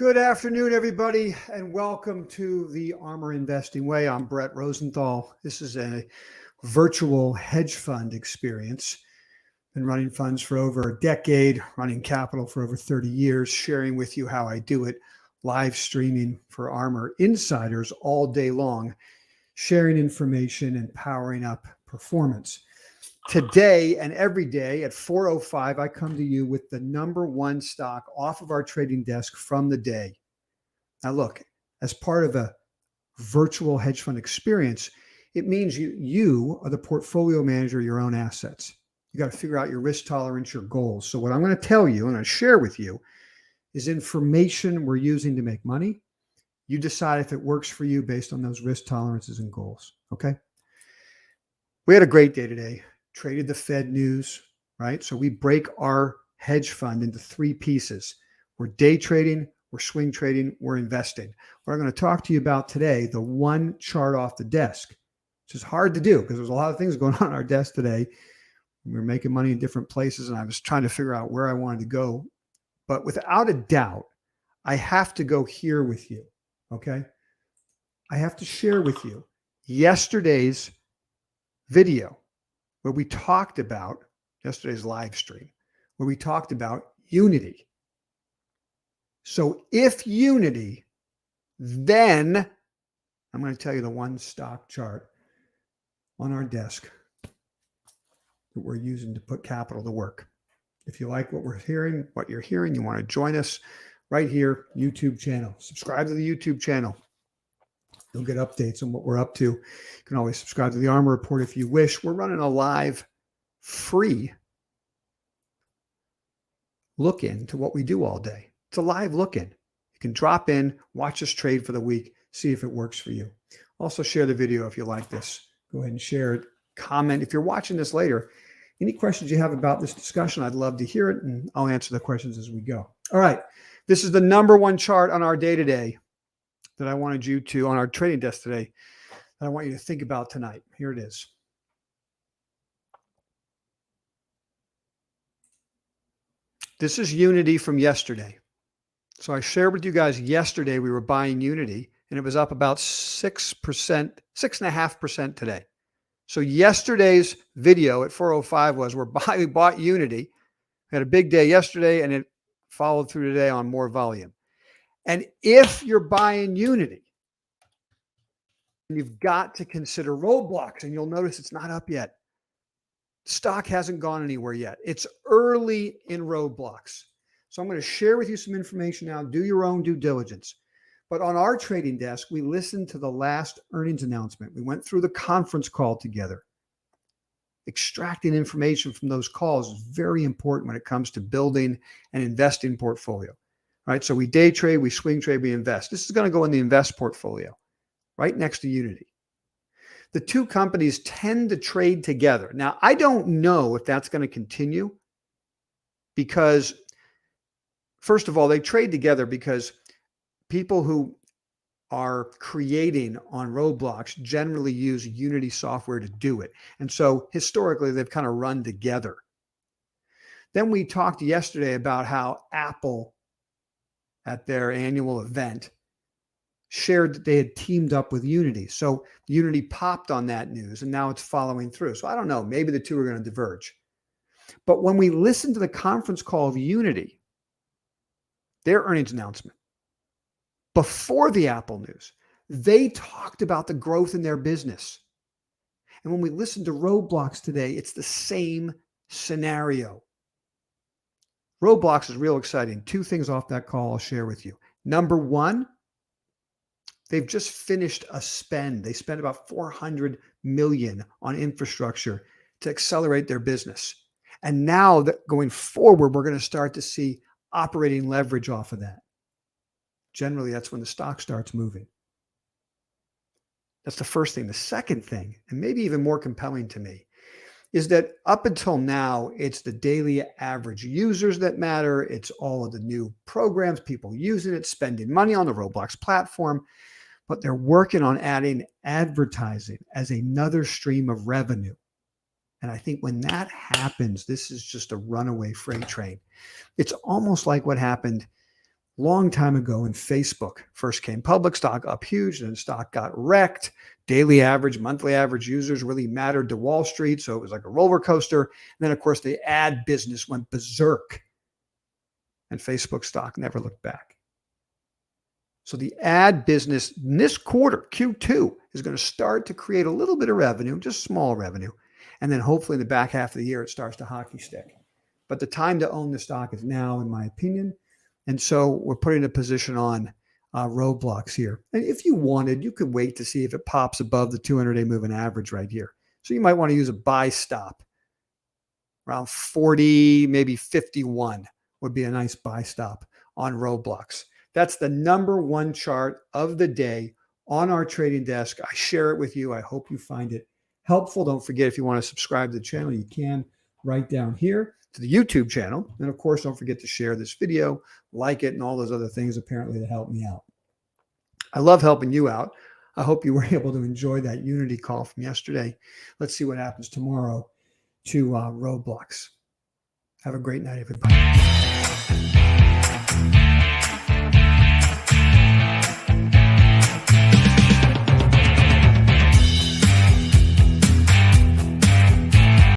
Good afternoon, everybody, and welcome to the ARMR Investing Way. I'm Brett Rosenthal. This is a virtual hedge fund experience. Been running funds for over a decade, running capital for over 30 years, sharing with you how I do it, live streaming for ARMR insiders all day long, sharing information and powering up performance. Today and every day at 4:05, I come to you with the number one stock off of our trading desk from the day. Now, look, as part of a virtual hedge fund experience, it means you are the portfolio manager of your own assets. You got to figure out your risk tolerance, your goals. So what I'm going to tell you and I share with you is information we're using to make money. You decide if it works for you based on those risk tolerances and goals. Okay. We had a great day today. Traded the Fed news, right? So we break our hedge fund into three pieces. We're day trading, we're swing trading, we're investing. What I'm going to talk to you about today, the one chart off the desk, which is hard to do because there's a lot of things going on our desk today. We were making money in different places and I was trying to figure out where I wanted to go. But without a doubt, I have to go here with you, okay? I have to share with you yesterday's video where we talked about yesterday's live stream, where we talked about unity. So if unity, then I'm going to tell you the one stock chart on our desk that we're using to put capital to work. If you like what we're hearing, what you're hearing, you want to join us right here, YouTube channel. Subscribe to the YouTube channel. You'll get updates on what we're up to. You can always subscribe to the ARMR Report if you wish. We're running a live, free look into what we do all day. It's a live look in. You can drop in, watch us trade for the week, see if it works for you. Also share the video if you like this. Go ahead and share it. Comment. If you're watching this later, any questions you have about this discussion, I'd love to hear it, and I'll answer the questions as we go. All right. This is the number one chart on our day today that I wanted you to, on our trading desk today, that I want you to think about tonight. Here it is. This is Unity from yesterday. So I shared with you guys yesterday we were buying Unity, and it was up about 6%, 6.5% today. So yesterday's video at 4:05 was we bought Unity. We had a big day yesterday, and it followed through today on more volume. And if you're buying Unity, you've got to consider roadblocks, and you'll notice it's not up yet. Stock hasn't gone anywhere yet. It's early in roadblocks. So I'm going to share with you some information now. Do your own due diligence. But on our trading desk, we listened to the last earnings announcement. We went through the conference call together. Extracting information from those calls is very important when it comes to building an investing portfolio. Right? So we day trade, we swing trade, we invest. This is going to go in the invest portfolio right next to Unity. The two companies tend to trade together. Now, I don't know if that's going to continue because, first of all, they trade together because people who are creating on roadblocks generally use Unity software to do it. And so historically, they've kind of run together. Then we talked yesterday about how Apple at their annual event shared that they had teamed up with Unity. So Unity popped on that news and now it's following through. So I don't know, maybe the two are going to diverge. But when we listened to the conference call of Unity, their earnings announcement, before the Apple news, they talked about the growth in their business. And when we listen to roadblocks today, it's the same scenario. Roadblocks is real exciting. Two things off that call I'll share with you. Number one, they've just finished a spend. They spent about $400 million on infrastructure to accelerate their business. And now that going forward, we're going to start to see operating leverage off of that. Generally, that's when the stock starts moving. That's the first thing. The second thing, and maybe even more compelling to me, is that up until now, it's the daily average users that matter. It's all of the new programs, people using it, spending money on the Roblox platform, but they're working on adding advertising as another stream of revenue. And I think when that happens, this is just a runaway freight train. It's almost like what happened long time ago when Facebook first came public. Stock up huge, then stock got wrecked. Daily average, monthly average users really mattered to Wall Street, so it was like a roller coaster. And then, of course, the ad business went berserk, and Facebook stock never looked back. So the ad business in this quarter, Q2, is going to start to create a little bit of revenue, just small revenue. And then hopefully in the back half of the year, it starts to hockey stick. But the time to own the stock is now, in my opinion. And so we're putting a position on Roblox here. And if you wanted, you could wait to see if it pops above the 200-day moving average right here. So you might want to use a buy stop around 40, maybe 51 would be a nice buy stop on Roblox. That's the number one chart of the day on our trading desk. I share it with you. I hope you find it helpful. Don't forget, if you want to subscribe to the channel, you can right down here to the YouTube channel. And of course, don't forget to share this video, like it, and all those other things apparently that help me out. I love helping you out. I hope you were able to enjoy that Unity call from yesterday. Let's see what happens tomorrow to Roblox. Have a great night, everybody.